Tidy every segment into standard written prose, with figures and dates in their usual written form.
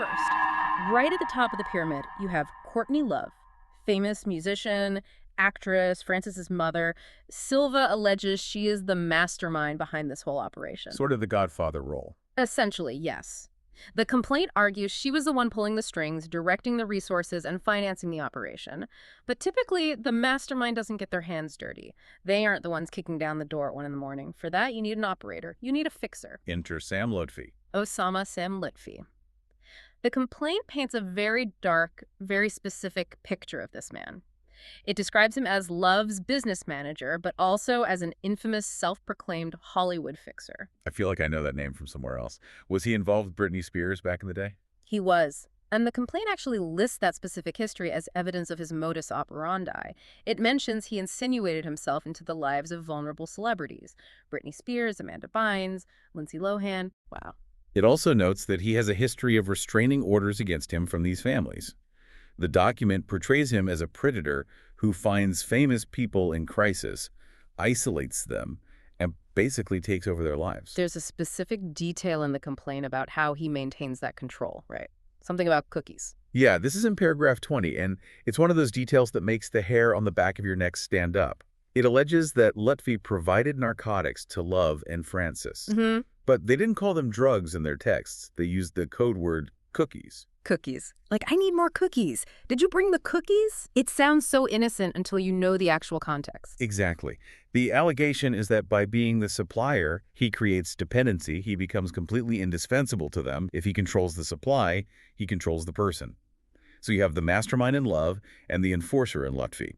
First, right at the top of the pyramid, you have Courtney Love, famous musician, actress, Francis's mother. Silva alleges she is the mastermind behind this whole operation. Sort of the Godfather role. Essentially, yes. The complaint argues she was the one pulling the strings, directing the resources, and financing the operation. But typically, the mastermind doesn't get their hands dirty. They aren't the ones kicking down the door at 1 in the morning. For that, you need an operator. You need a fixer. Enter Sam Lutfi. Osama Sam Lutfi. The complaint paints a very dark, very specific picture of this man. It describes him as Love's business manager, but also as an infamous self-proclaimed Hollywood fixer. I feel like I know that name from somewhere else. Was he involved with Britney Spears back in the day? He was. And the complaint actually lists that specific history as evidence of his modus operandi. It mentions he insinuated himself into the lives of vulnerable celebrities. Britney Spears, Amanda Bynes, Lindsay Lohan. Wow. It also notes that he has a history of restraining orders against him from these families. The document portrays him as a predator who finds famous people in crisis, isolates them, and basically takes over their lives. There's a specific detail in the complaint about how he maintains that control, right? Something about cookies. Yeah, this is in paragraph 20, and it's one of those details that makes the hair on the back of your neck stand up. It alleges that Lutfi provided narcotics to Love and Francis. But they didn't call them drugs in their texts. They used the code word cookies. Cookies. Like, I need more cookies. Did you bring the cookies? It sounds so innocent until you know the actual context. Exactly. The allegation is that by being the supplier, he creates dependency. He becomes completely indispensable to them. If he controls the supply, he controls the person. So you have the mastermind in Love and the enforcer in Lutfi.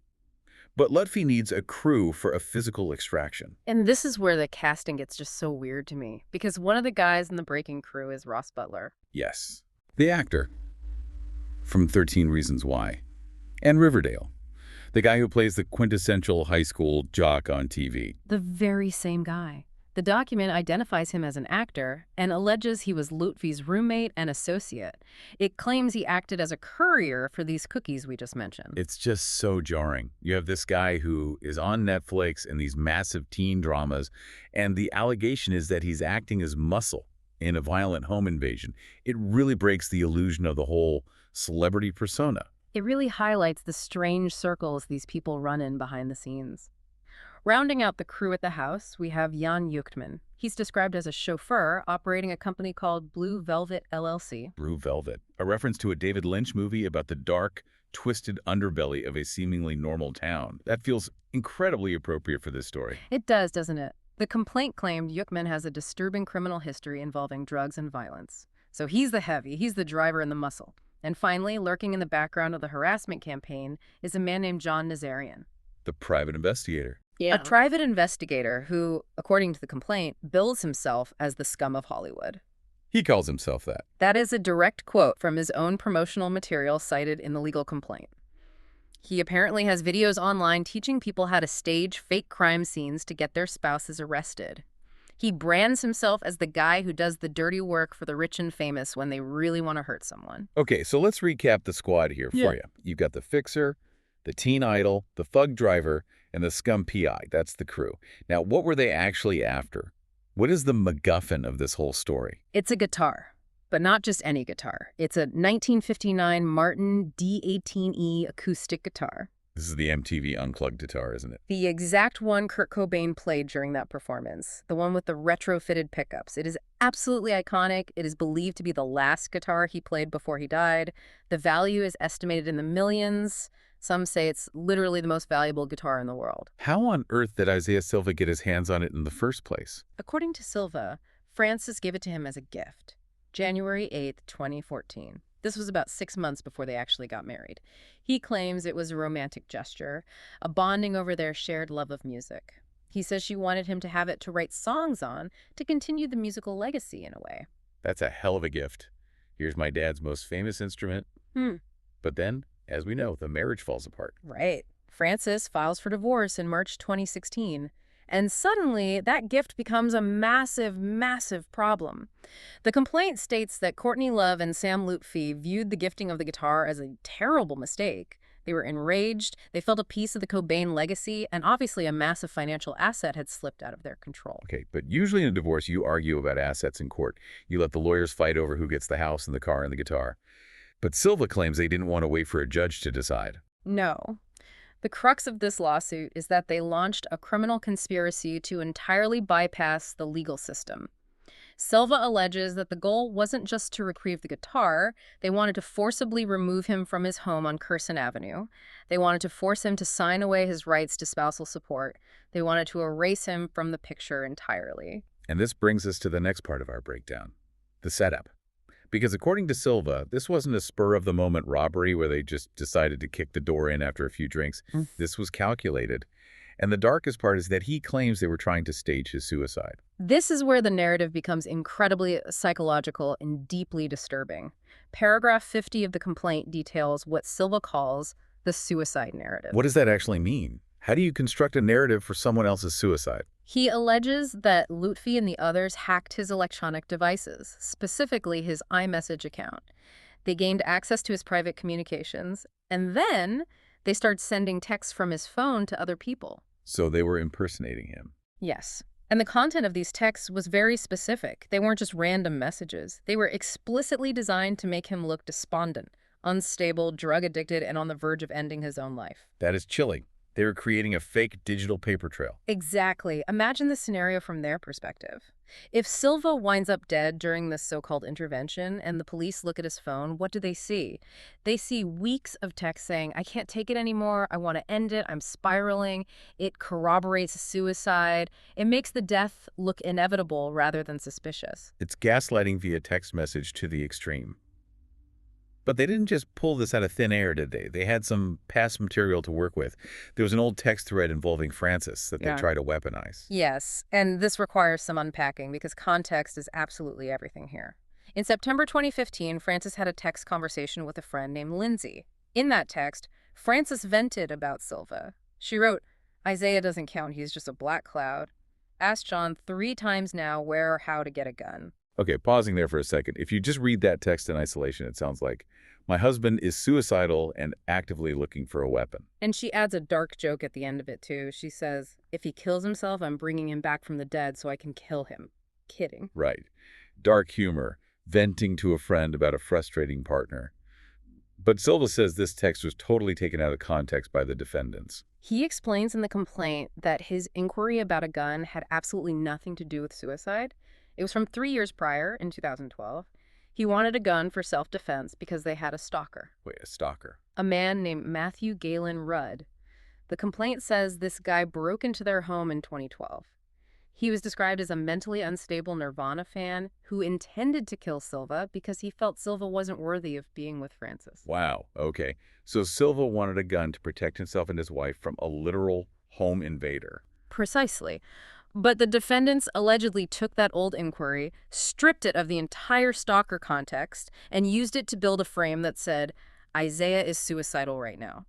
But Lutfi needs a crew for a physical extraction. And this is where the casting gets just so weird to me, because one of the guys in the breaking crew is Ross Butler. Yes. The actor from 13 Reasons Why, and Riverdale, the guy who plays the quintessential high school jock on TV. The very same guy. The document identifies him as an actor and alleges he was Lutfi's roommate and associate. It claims he acted as a courier for these cookies we just mentioned. It's just so jarring. You have this guy who is on Netflix in these massive teen dramas, and the allegation is that he's acting as muscle in a violent home invasion. It really breaks the illusion of the whole celebrity persona. It really highlights the strange circles these people run in behind the scenes. Rounding out the crew at the house, we have Jan Juchtman. He's described as a chauffeur operating a company called Blue Velvet LLC. Blue Velvet, a reference to a David Lynch movie about the dark, twisted underbelly of a seemingly normal town. That feels incredibly appropriate for this story. It does, doesn't it? The complaint claimed Juchtman has a disturbing criminal history involving drugs and violence. So he's the heavy, he's the driver and the muscle. And finally, lurking in the background of the harassment campaign is a man named John Nazarian. The private investigator. Yeah. A private investigator who, according to the complaint, bills himself as the scum of Hollywood. He calls himself that. That is a direct quote from his own promotional material cited in the legal complaint. He apparently has videos online teaching people how to stage fake crime scenes to get their spouses arrested. He brands himself as the guy who does the dirty work for the rich and famous when they really want to hurt someone. Okay, so let's recap the squad here for you. You've got the fixer, the teen idol, the thug driver, and the scum PI. That's the crew. Now, what were they actually after? What is the MacGuffin of this whole story? It's a guitar. But not just any guitar. It's a 1959 Martin D18E acoustic guitar. This is the MTV Unplugged guitar, isn't it? The exact one Kurt Cobain played during that performance. The one with the retrofitted pickups. It is absolutely iconic. It is believed to be the last guitar he played before he died. The value is estimated in the millions. Some say it's literally the most valuable guitar in the world. How on earth did Isaiah Silva get his hands on it in the first place? According to Silva, Francis gave it to him as a gift. January 8th, 2014. This was about 6 months before they actually got married. He claims it was a romantic gesture, a bonding over their shared love of music. He says she wanted him to have it to write songs on to continue the musical legacy in a way. That's a hell of a gift. Here's my dad's most famous instrument. But then, as we know, the marriage falls apart. Right. Francis files for divorce in March 2016. And suddenly, that gift becomes a massive, massive problem. The complaint states that Courtney Love and Sam Lutfi viewed the gifting of the guitar as a terrible mistake. They were enraged, they felt a piece of the Cobain legacy, and obviously a massive financial asset had slipped out of their control. Okay, but usually in a divorce, you argue about assets in court. You let the lawyers fight over who gets the house and the car and the guitar. But Silva claims they didn't want to wait for a judge to decide. No. The crux of this lawsuit is that they launched a criminal conspiracy to entirely bypass the legal system. Silva alleges that the goal wasn't just to retrieve the guitar, they wanted to forcibly remove him from his home on Curson Avenue. They wanted to force him to sign away his rights to spousal support. They wanted to erase him from the picture entirely. And this brings us to the next part of our breakdown, the setup. Because according to Silva, this wasn't a spur-of-the-moment robbery where they just decided to kick the door in after a few drinks. This was calculated. And the darkest part is that he claims they were trying to stage his suicide. This is where the narrative becomes incredibly psychological and deeply disturbing. Paragraph 50 of the complaint details what Silva calls the suicide narrative. What does that actually mean? How do you construct a narrative for someone else's suicide? He alleges that Lutfi and the others hacked his electronic devices, specifically his iMessage account. They gained access to his private communications, and then they started sending texts from his phone to other people. So they were impersonating him. Yes. And the content of these texts was very specific. They weren't just random messages. They were explicitly designed to make him look despondent, unstable, drug-addicted, and on the verge of ending his own life. That is chilling. They were creating a fake digital paper trail. Exactly. Imagine the scenario from their perspective. If Silva winds up dead during this so-called intervention and the police look at his phone, what do they see? They see weeks of text saying, I can't take it anymore, I want to end it, I'm spiraling. It corroborates suicide. It makes the death look inevitable rather than suspicious. It's gaslighting via text message to the extreme. But they didn't just pull this out of thin air, did they? They had some past material to work with. There was an old text thread involving Francis that they tried to weaponize. Yes, and this requires some unpacking because context is absolutely everything here. In September 2015, Francis had a text conversation with a friend named Lindsay. In that text, Francis vented about Silva. She wrote, Isaiah doesn't count, he's just a black cloud. Asked John 3 times now where or how to get a gun. Okay, pausing there for a second. If you just read that text in isolation, it sounds like, my husband is suicidal and actively looking for a weapon. And she adds a dark joke at the end of it, too. She says, if he kills himself, I'm bringing him back from the dead so I can kill him. Kidding. Right. Dark humor, venting to a friend about a frustrating partner. But Silva says this text was totally taken out of context by the defendants. He explains in the complaint that his inquiry about a gun had absolutely nothing to do with suicide. It was from 3 years prior, in 2012. He wanted a gun for self-defense because they had a stalker. Wait, a stalker? A man named Matthew Galen Rudd. The complaint says this guy broke into their home in 2012. He was described as a mentally unstable Nirvana fan who intended to kill Silva because he felt Silva wasn't worthy of being with Francis. Wow, okay. So Silva wanted a gun to protect himself and his wife from a literal home invader. Precisely. But the defendants allegedly took that old inquiry, stripped it of the entire stalker context, and used it to build a frame that said, Isaiah is suicidal right now.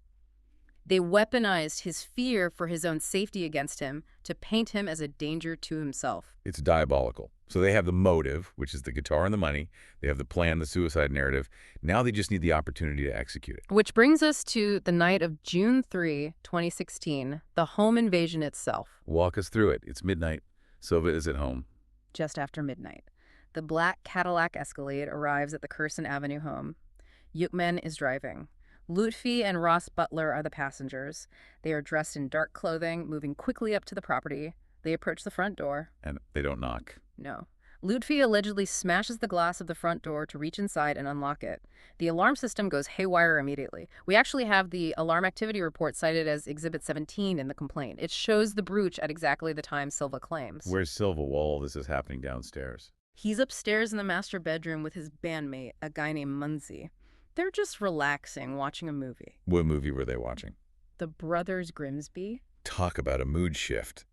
They weaponized his fear for his own safety against him to paint him as a danger to himself. It's diabolical. So they have the motive, which is the guitar and the money. They have the plan, the suicide narrative. Now they just need the opportunity to execute it. Which brings us to the night of June 3, 2016, the home invasion itself. Walk us through it. It's midnight. Silva is at home. Just after midnight, the black Cadillac Escalade arrives at the Curson Avenue home. Yukmen is driving. Lutfi and Ross Butler are the passengers. They are dressed in dark clothing, moving quickly up to the property. They approach the front door. And they don't knock. No. Lutfi allegedly smashes the glass of the front door to reach inside and unlock it. The alarm system goes haywire immediately. We actually have the alarm activity report cited as Exhibit 17 in the complaint. It shows the brooch at exactly the time Silva claims. Where's Silva while all this is happening downstairs? He's upstairs in the master bedroom with his bandmate, a guy named Munzi. They're just relaxing, watching a movie. What movie were they watching? The Brothers Grimsby. Talk about a mood shift.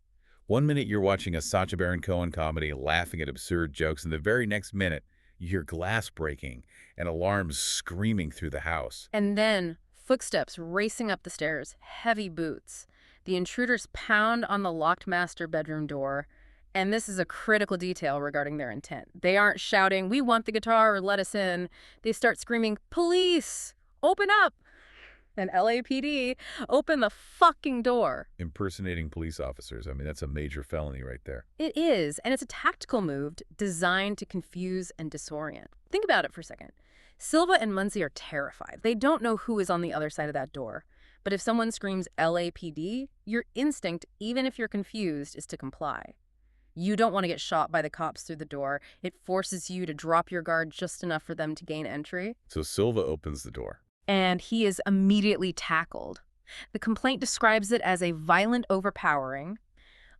1 minute you're watching a Sacha Baron Cohen comedy, laughing at absurd jokes, and the very next minute you hear glass breaking and alarms screaming through the house. And then footsteps racing up the stairs, heavy boots. The intruders pound on the locked master bedroom door, and this is a critical detail regarding their intent. They aren't shouting, we want the guitar or let us in. They start screaming, police, open up. and LAPD open the fucking door. Impersonating police officers. I mean, that's a major felony right there. It is, and it's a tactical move designed to confuse and disorient. Think about it for a second. Silva and Muncie are terrified. They don't know who is on the other side of that door. But if someone screams LAPD, your instinct, even if you're confused, is to comply. You don't want to get shot by the cops through the door. It forces you to drop your guard just enough for them to gain entry. So Silva opens the door. And he is immediately tackled. The complaint describes it as a violent overpowering.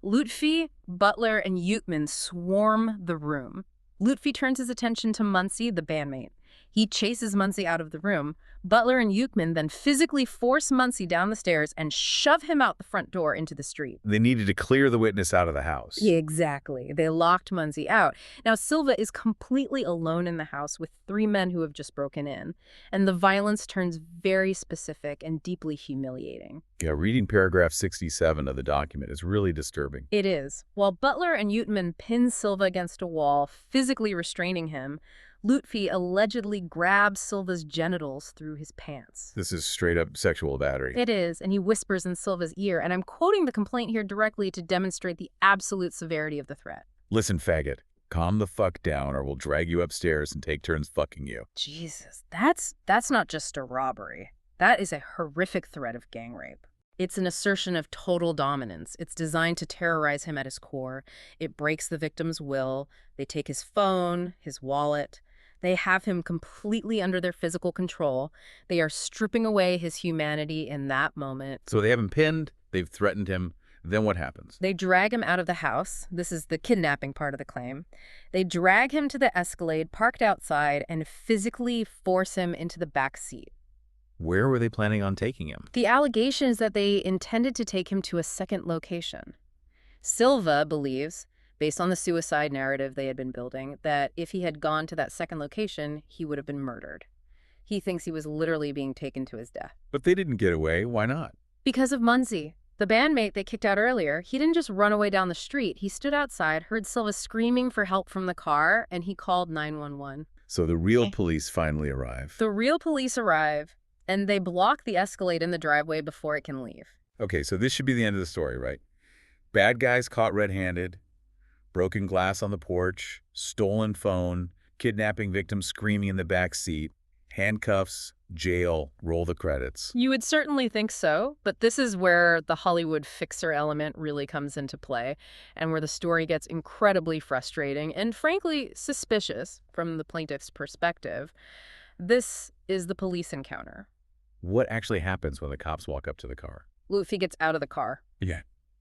Lutfi, Butler, and Uteman swarm the room. Lutfi turns his attention to Muncie, the bandmate. He chases Muncie out of the room. Butler and Uteman then physically force Muncie down the stairs and shove him out the front door into the street. They needed to clear the witness out of the house. Yeah, exactly. They locked Muncie out. Now, Silva is completely alone in the house with 3 men who have just broken in, and the violence turns very specific and deeply humiliating. Yeah, reading paragraph 67 of the document is really disturbing. It is. While Butler and Uteman pin Silva against a wall, physically restraining him, Lutfi allegedly grabs Silva's genitals through his pants. This is straight up sexual battery. It is, and he whispers in Silva's ear, and I'm quoting the complaint here directly to demonstrate the absolute severity of the threat. Listen, faggot, calm the fuck down or we'll drag you upstairs and take turns fucking you. Jesus, that's not just a robbery. That is a horrific threat of gang rape. It's an assertion of total dominance. It's designed to terrorize him at his core. It breaks the victim's will. They take his phone, his wallet. They have him completely under their physical control. They are stripping away his humanity in that moment. So they have him pinned, they've threatened him. Then what happens? They drag him out of the house. This is the kidnapping part of the claim. They drag him to the Escalade parked outside and physically force him into the back seat. Where were they planning on taking him? The allegation is that they intended to take him to a second location. Silva believes, based on the suicide narrative they had been building, that if he had gone to that second location, he would have been murdered. He thinks he was literally being taken to his death. But they didn't get away. Why not? Because of Muncie. The bandmate they kicked out earlier, he didn't just run away down the street. He stood outside, heard Silva screaming for help from the car, and he called 911. So the real police finally arrive. The real police arrive, and they block the Escalade in the driveway before it can leave. Okay, so this should be the end of the story, right? Bad guys caught red-handed, broken glass on the porch, stolen phone, kidnapping victim screaming in the back seat, handcuffs, jail, roll the credits. You would certainly think so, but this is where the Hollywood fixer element really comes into play, and where the story gets incredibly frustrating and, frankly, suspicious from the plaintiff's perspective. This is the police encounter. What actually happens when the cops walk up to the car? Lutfi gets out of the car. Yeah.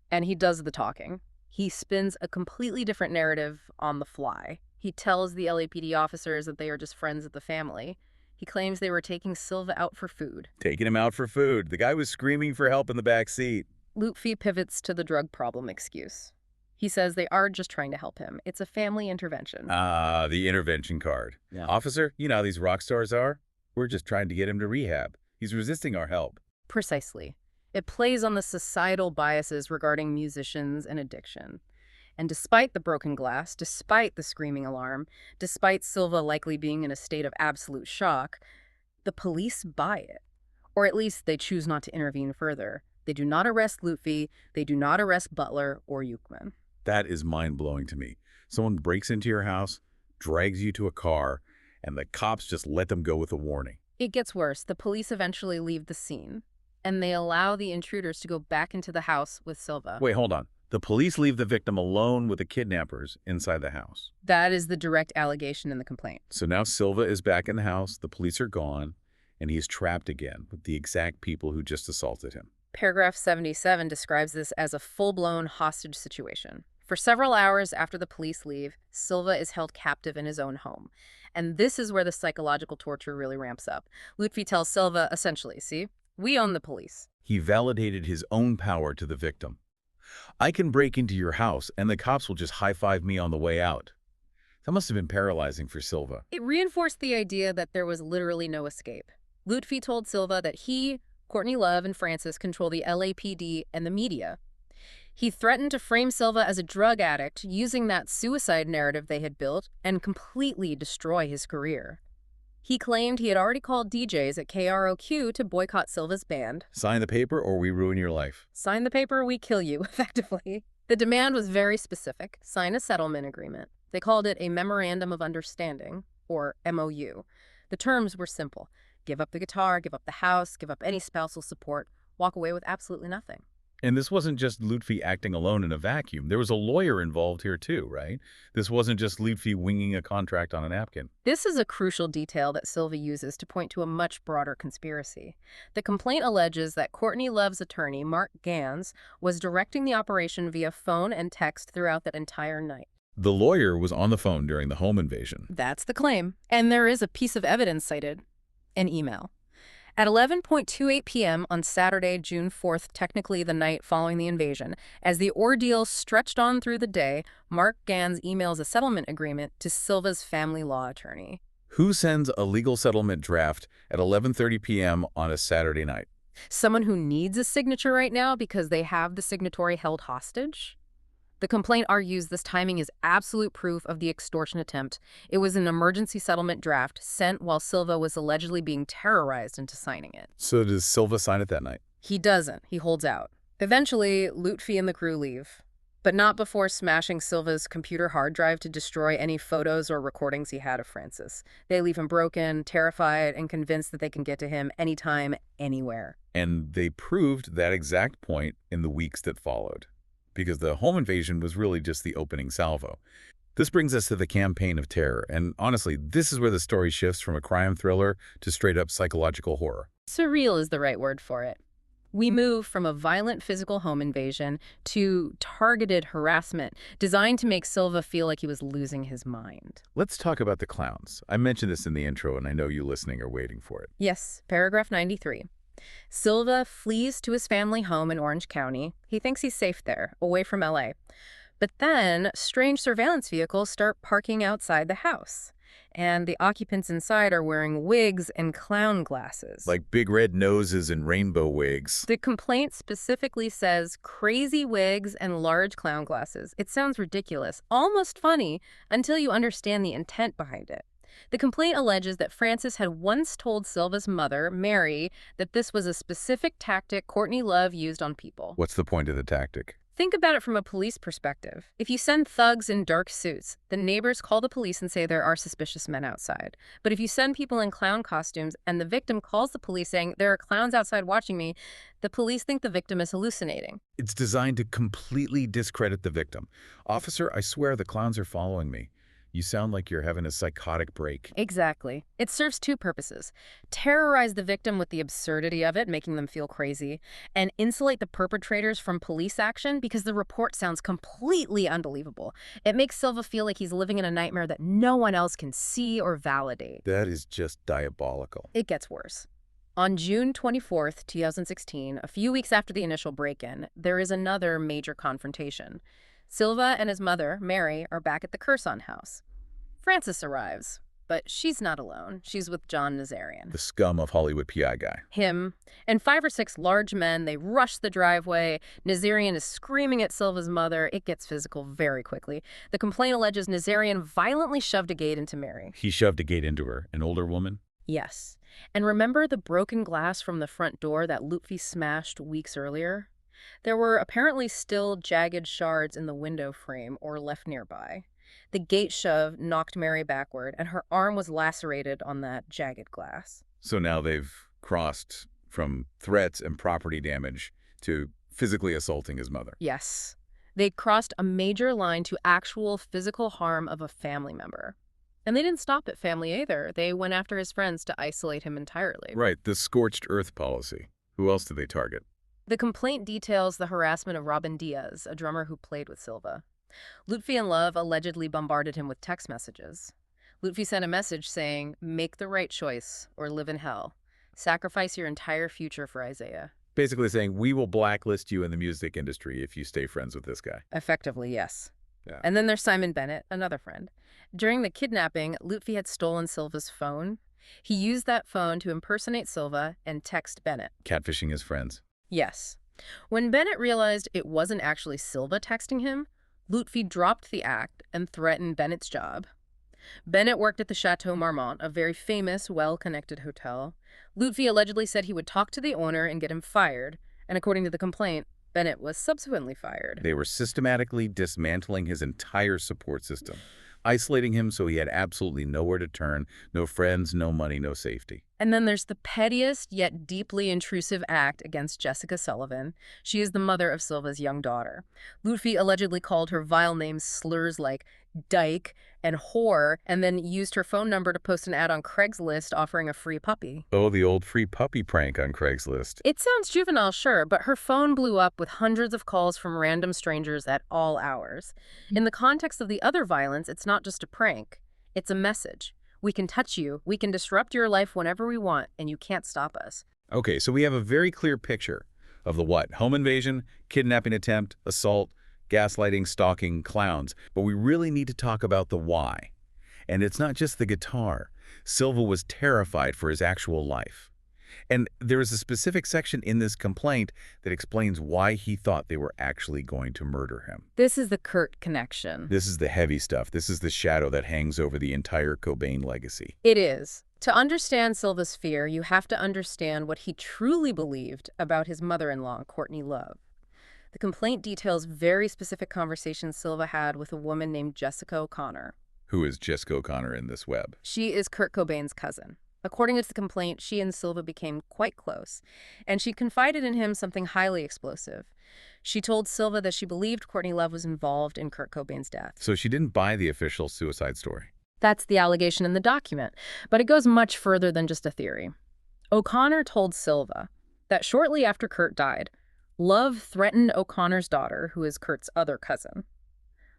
And he does the talking. He spins a completely different narrative on the fly. He tells the LAPD officers that they are just friends of the family. He claims they were taking Silva out for food. Taking him out for food. The guy was screaming for help in the back seat. Lutfi pivots to the drug problem excuse. He says they are just trying to help him. It's a family intervention. Ah, the intervention card. Yeah. Officer, you know how these rock stars are? We're just trying to get him to rehab. He's resisting our help. Precisely. It plays on the societal biases regarding musicians and addiction. And despite the broken glass, despite the screaming alarm, despite Silva likely being in a state of absolute shock, the police buy it. Or at least they choose not to intervene further. They do not arrest Lutfi. They do not arrest Butler or Uteman. That is mind-blowing to me. Someone breaks into your house, drags you to a car, and the cops just let them go with a warning. It gets worse. The police eventually leave the scene, and they allow the intruders to go back into the house with Silva. Wait, hold on. The police leave the victim alone with the kidnappers inside the house. That is the direct allegation in the complaint. So now Silva is back in the house, the police are gone, and he's trapped again with the exact people who just assaulted him. Paragraph 77 describes this as a full-blown hostage situation. For several hours after the police leave, Silva is held captive in his own home. And this is where the psychological torture really ramps up. Lutfi tells Silva, essentially, see, we own the police. He validated his own power to the victim. I can break into your house and the cops will just high-five me on the way out. That must have been paralyzing for Silva. It reinforced the idea that there was literally no escape. Lutfi told Silva that he, Courtney Love, and Francis control the LAPD and the media. He threatened to frame Silva as a drug addict using that suicide narrative they had built and completely destroy his career. He claimed he had already called DJs at KROQ to boycott Silva's band. Sign the paper or we ruin your life. Sign the paper, we kill you, effectively. The demand was very specific. Sign a settlement agreement. They called it a Memorandum of Understanding, or MOU. The terms were simple. Give up the guitar, give up the house, give up any spousal support, walk away with absolutely nothing. And this wasn't just Lutfi acting alone in a vacuum. There was a lawyer involved here too, right? This wasn't just Lutfi winging a contract on a napkin. This is a crucial detail that Silva uses to point to a much broader conspiracy. The complaint alleges that Courtney Love's attorney, Mark Gans, was directing the operation via phone and text throughout that entire night. The lawyer was on the phone during the home invasion. That's the claim. And there is a piece of evidence cited, an email. At 11:28 p.m. on Saturday, June 4th, technically the night following the invasion, as the ordeal stretched on through the day, Mark Gans emails a settlement agreement to Silva's family law attorney. Who sends a legal settlement draft at 11:30 p.m. on a Saturday night? Someone who needs a signature right now because they have the signatory held hostage? The complaint argues this timing is absolute proof of the extortion attempt. It was an emergency settlement draft sent while Silva was allegedly being terrorized into signing it. So does Silva sign it that night? He doesn't. He holds out. Eventually, Lutfi and the crew leave, but not before smashing Silva's computer hard drive to destroy any photos or recordings he had of Francis. They leave him broken, terrified, and convinced that they can get to him anytime, anywhere. And they proved that exact point in the weeks that followed, because the home invasion was really just the opening salvo. This brings us to the campaign of terror, and honestly, this is where the story shifts from a crime thriller to straight-up psychological horror. Surreal is the right word for it. We move from a violent physical home invasion to targeted harassment designed to make Silva feel like he was losing his mind. Let's talk about the clowns. I mentioned this in the intro, and I know you listening are waiting for it. Yes, paragraph 93. Silva flees to his family home in Orange County. He thinks he's safe there, away from LA. But then, strange surveillance vehicles start parking outside the house. And the occupants inside are wearing wigs and clown glasses. Like big red noses and rainbow wigs. The complaint specifically says crazy wigs and large clown glasses. It sounds ridiculous, almost funny, until you understand the intent behind it. The complaint alleges that Francis had once told Silva's mother, Mary, that this was a specific tactic Courtney Love used on people. What's the point of the tactic? Think about it from a police perspective. If you send thugs in dark suits, the neighbors call the police and say there are suspicious men outside. But if you send people in clown costumes and the victim calls the police saying there are clowns outside watching me, the police think the victim is hallucinating. It's designed to completely discredit the victim. Officer, I swear the clowns are following me. You sound like you're having a psychotic break. Exactly. It serves two purposes. Terrorize the victim with the absurdity of it, making them feel crazy, and insulate the perpetrators from police action because the report sounds completely unbelievable. It makes Silva feel like he's living in a nightmare that no one else can see or validate. That is just diabolical. It gets worse. On June 24th, 2016, a few weeks after the initial break-in, there is another major confrontation. Silva and his mother, Mary, are back at the Curson house. Frances arrives, but she's not alone. She's with John Nazarian. The scum of Hollywood PI guy. Him. And 5 or 6 large men, they rush the driveway. Nazarian is screaming at Silva's mother. It gets physical very quickly. The complaint alleges Nazarian violently shoved a gate into Mary. He shoved a gate into her, an older woman? Yes. And remember the broken glass from the front door that Lutfi smashed weeks earlier? There were apparently still jagged shards in the window frame or left nearby. The gate shove knocked Mary backward, and her arm was lacerated on that jagged glass. So now they've crossed from threats and property damage to physically assaulting his mother. Yes. They crossed a major line to actual physical harm of a family member. And they didn't stop at family either. They went after his friends to isolate him entirely. Right, the scorched earth policy. Who else did they target? The complaint details the harassment of Robin Diaz, a drummer who played with Silva. Lutfi and Love allegedly bombarded him with text messages. Lutfi sent a message saying, "Make the right choice or live in hell. Sacrifice your entire future for Isaiah." Basically saying, we will blacklist you in the music industry if you stay friends with this guy. Effectively, yes. Yeah. And then there's Simon Bennett, another friend. During the kidnapping, Lutfi had stolen Silva's phone. He used that phone to impersonate Silva and text Bennett. Catfishing his friends. Yes. When Bennett realized it wasn't actually Silva texting him, Lutfi dropped the act and threatened Bennett's job. Bennett worked at the Chateau Marmont, a very famous, well-connected hotel. Lutfi allegedly said he would talk to the owner and get him fired, and according to the complaint, Bennett was subsequently fired. They were systematically dismantling his entire support system, isolating him so he had absolutely nowhere to turn, no friends, no money, no safety. And then there's the pettiest yet deeply intrusive act against Jessica Sullivan. She is the mother of Silva's young daughter. Lutfi allegedly called her vile names slurs like dyke and whore, and then used her phone number to post an ad on Craigslist offering a free puppy. Oh, the old free puppy prank on Craigslist. It sounds juvenile, sure, but her phone blew up with hundreds of calls from random strangers at all hours. In the context of the other violence, it's not just a prank. It's a message. We can touch you, we can disrupt your life whenever we want, and you can't stop us. Okay, so we have a very clear picture of the what? Home invasion, kidnapping attempt, assault, gaslighting, stalking, clowns. But we really need to talk about the why. And it's not just the guitar. Silva was terrified for his actual life. And there is a specific section in this complaint that explains why he thought they were actually going to murder him. This is the Kurt connection. This is the heavy stuff. This is the shadow that hangs over the entire Cobain legacy. It is. To understand Silva's fear, you have to understand what he truly believed about his mother-in-law, Courtney Love. The complaint details very specific conversations Silva had with a woman named Jessica O'Connor. Who is Jessica O'Connor in this web? She is Kurt Cobain's cousin. According to the complaint, she and Silva became quite close, and she confided in him something highly explosive. She told Silva that she believed Courtney Love was involved in Kurt Cobain's death. So she didn't buy the official suicide story. That's the allegation in the document, but it goes much further than just a theory. O'Connor told Silva that shortly after Kurt died, Love threatened O'Connor's daughter, who is Kurt's other cousin.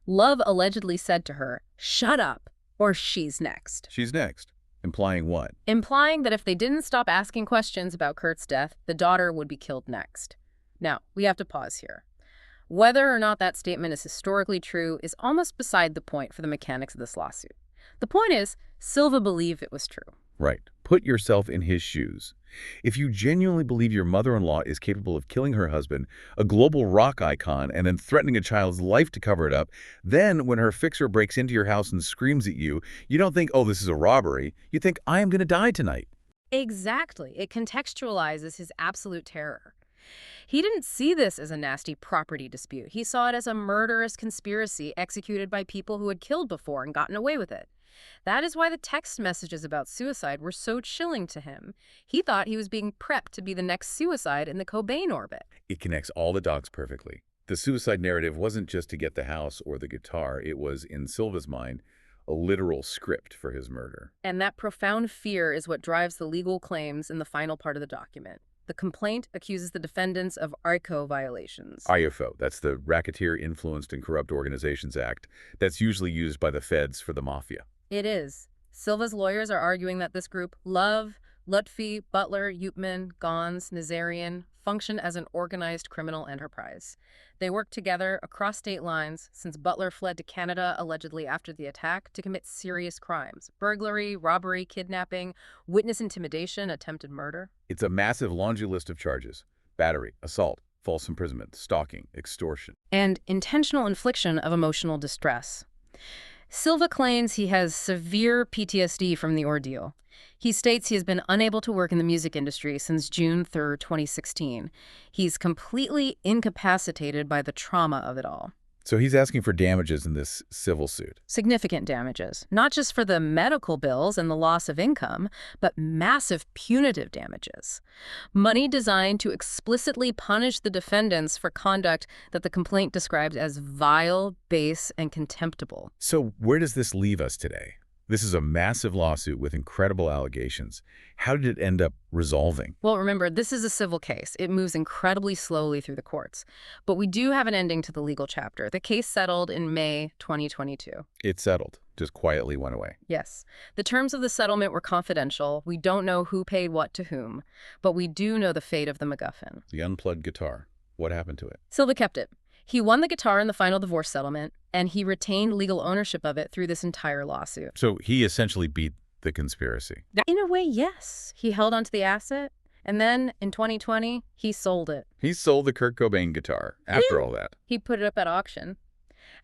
Love allegedly said to her, "Shut up, or she's next." She's next. Implying what? Implying that if they didn't stop asking questions about Kurt's death, the daughter would be killed next. Now, we have to pause here. Whether or not that statement is historically true is almost beside the point for the mechanics of this lawsuit. The point is, Silva believed it was true. Right. Put yourself in his shoes. If you genuinely believe your mother-in-law is capable of killing her husband, a global rock icon, and then threatening a child's life to cover it up, then when her fixer breaks into your house and screams at you, you don't think, oh, this is a robbery. You think, I am going to die tonight. Exactly. It contextualizes his absolute terror. He didn't see this as a nasty property dispute. He saw it as a murderous conspiracy executed by people who had killed before and gotten away with it. That is why the text messages about suicide were so chilling to him. He thought he was being prepped to be the next suicide in the Cobain orbit. It connects all the dots perfectly. The suicide narrative wasn't just to get the house or the guitar. It was, in Silva's mind, a literal script for his murder. And that profound fear is what drives the legal claims in the final part of the document. The complaint accuses the defendants of RICO violations. IFO, that's the Racketeer Influenced and Corrupt Organizations Act. That's usually used by the feds for the mafia. It is. Silva's lawyers are arguing that this group, Love, Lutfi, Butler, Yupman, Gons, Nazarian, function as an organized criminal enterprise. They work together across state lines since Butler fled to Canada allegedly after the attack to commit serious crimes: burglary, robbery, kidnapping, witness intimidation, attempted murder. It's a massive laundry list of charges: battery, assault, false imprisonment, stalking, extortion. And intentional infliction of emotional distress. Silva claims he has severe PTSD from the ordeal. He states he has been unable to work in the music industry since June 3, 2016. He's completely incapacitated by the trauma of it all. So he's asking for damages in this civil suit. Significant damages, not just for the medical bills and the loss of income, but massive punitive damages. Money designed to explicitly punish the defendants for conduct that the complaint describes as vile, base, and contemptible. So where does this leave us today? This is a massive lawsuit with incredible allegations. How did it end up resolving? Well, remember, this is a civil case. It moves incredibly slowly through the courts. But we do have an ending to the legal chapter. The case settled in May 2022. It settled, just quietly went away. Yes. The terms of the settlement were confidential. We don't know who paid what to whom, but we do know the fate of the MacGuffin. The unplugged guitar. What happened to it? Silva kept it. He won the guitar in the final divorce settlement, and he retained legal ownership of it through this entire lawsuit. So he essentially beat the conspiracy. In a way, yes. He held onto the asset, and then in 2020, he sold it. He sold the Kurt Cobain guitar after all that. He put it up at auction.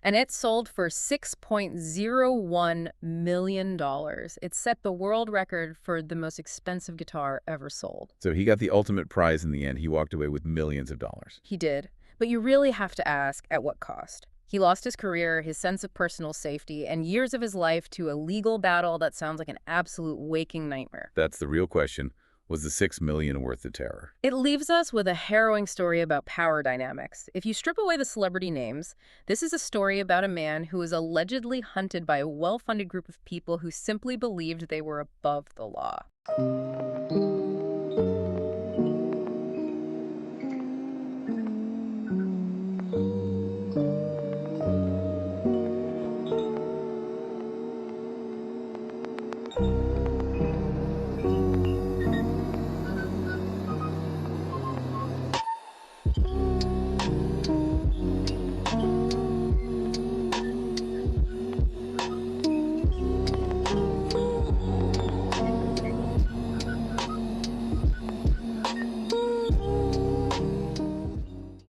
And it sold for $6.01 million. It set the world record for the most expensive guitar ever sold. So he got the ultimate prize in the end. He walked away with millions of dollars. He did. But you really have to ask, at what cost? He lost his career, his sense of personal safety, and years of his life to a legal battle that sounds like an absolute waking nightmare. That's the real question. Was the $6 million worth the terror? It leaves us with a harrowing story about power dynamics. If you strip away the celebrity names, this is a story about a man who was allegedly hunted by a well-funded group of people who simply believed they were above the law.